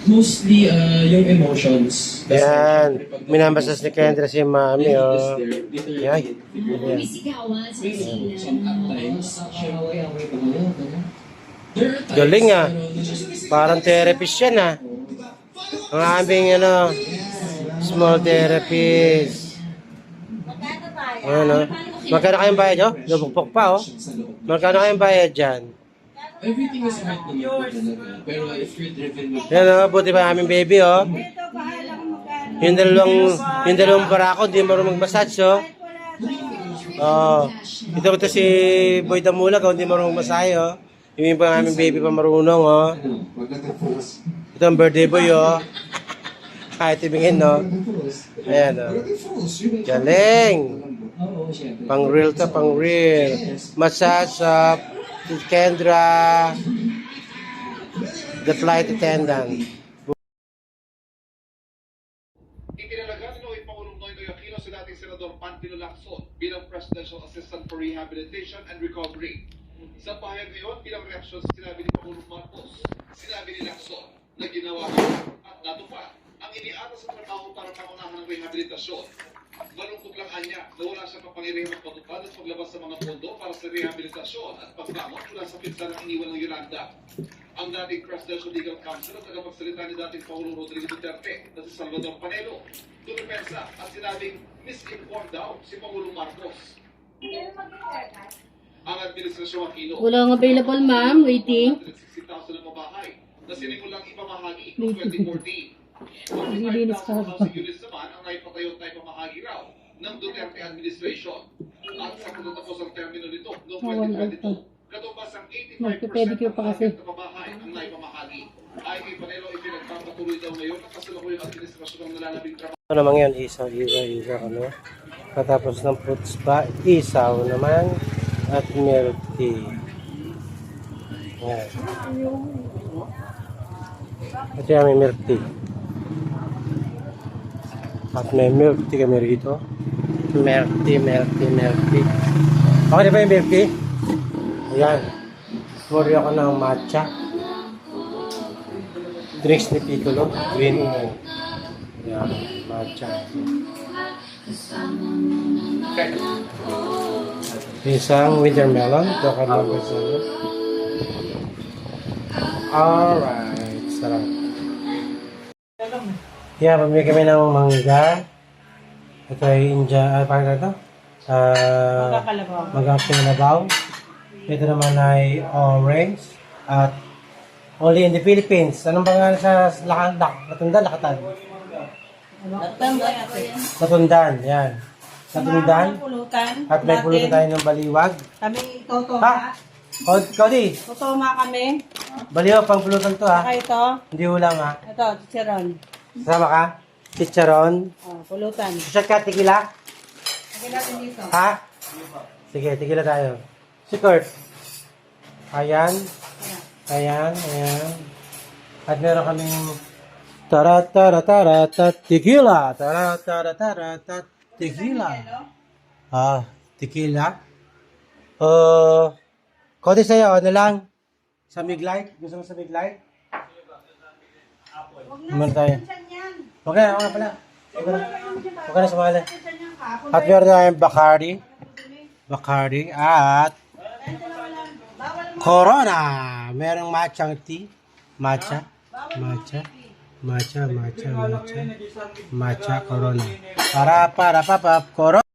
Mostly, yung emotions. Yan. Minambasas ni Kendra si Mami, oh. Yan. Galing, ah. Parang therapist yan, ah. Ang aming, small therapist. Ano? Magkano kayong bayad, oh? Lubukpok pa, oh. Magkano kayong bayad dyan? Everything is right naman po talaga. Pero if you're driven with... Yan, oh. Buti pa aming baby, oh. Yung dalawang barako, hindi marunong mag-massage, oh. Oh. Ito si Boy Damulag, oh. Hindi marunong masahe, oh. Yung pa aming baby pa marunong, oh. Ito ang birthday boy, oh. Kahit ibingin, no? Ayan, oh. Galing! Pang real to, pang real. Massage up. Kendra, the flight attendant. Itinalaga ni Pangulong Noynoy Aquino si dating Senador Pantino Lacson bilang Presidential Assistant for Rehabilitation and Recovery. Sa pahayag ngayon, bilang reaksyon sa sinabi ni Pangulong Marcos, sinabi ni Lacson na ginawa at natupad ang iniata sa trabaho para pangunahan ng rehabilitasyon. Malungkot lang anya na wala siyang kapangyarihan ng patupad at paglabas sa mga pondo para sa rehabilitasyon at pagbangon mula sa pinsan ng iniwan ng Yolanda. Ang dating Presidential Legal Counsel at tagapagsalita ni dating Pangulong Rodrigo Duterte na si Salvador Panelo dumipensa at sinabing misinformed daw si Pangulong Marcos. Ang Administrasyong Aquino, Walang available, ma'am. Waiting. 60,000 na mabahay na sinimulang ipamahagi noong 2014. Naglilinis ka ba? Sa units naman ang naipatayo tayo pamahagi raw ng Duterte administration. At sa katatapos ang termino nito noong 2022, katumbas ang 85% Magpe-pedicure pa kasi. ng pamahay ang naipamahagi. Ay kay Panelo ipinagpapatuloy daw ngayon ang kasalukuyang administrasyon ng nalalabing trabaho. Ano naman yan? Isaw, ano? Katapos ng fruits ba, isaw naman at milk tea. Yan. Ito yung may milk tea. At may milk tea kami rito. Milk tea. Okay na ba yung milk tea? Ayan. Order ako ng matcha. Drinks ni Piccolo. Green tea. Ayan. Matcha. Isang wintermelon. Ito ka lang gusto. Alright. Sarap. Yeah, pamili kami ng mangga. Ito ay India, paano ito? Magkakalabaw. Ito naman ay orange. At only in the Philippines. Anong pangalan sa Latundan? Lakatan? Latundan, yan. Latundan. At may pulutan tayo ng baliwag. Kami toto Ha? Cody, Totoma kami. baliwag pang pulutan to, ha? Saka ito. Hindi ulang, ha? Ito, chicharon. Sama ka? Chicharon. Oh, pulutan. Shot ka, tequila? Lagyan natin dito. Ha? Sige, tequila tayo. Si Kurt. Ayan. At meron kaming tequila. Tequila. Tequila. Kote sa'yo, ano lang? Sa Miglight? Gusto mo sa Miglight? Huwag tayo. Okay na pala. Huwag na sumali. At meron tayong Bacardi at Corona. Merong matchang tea. Matcha, Corona. Corona.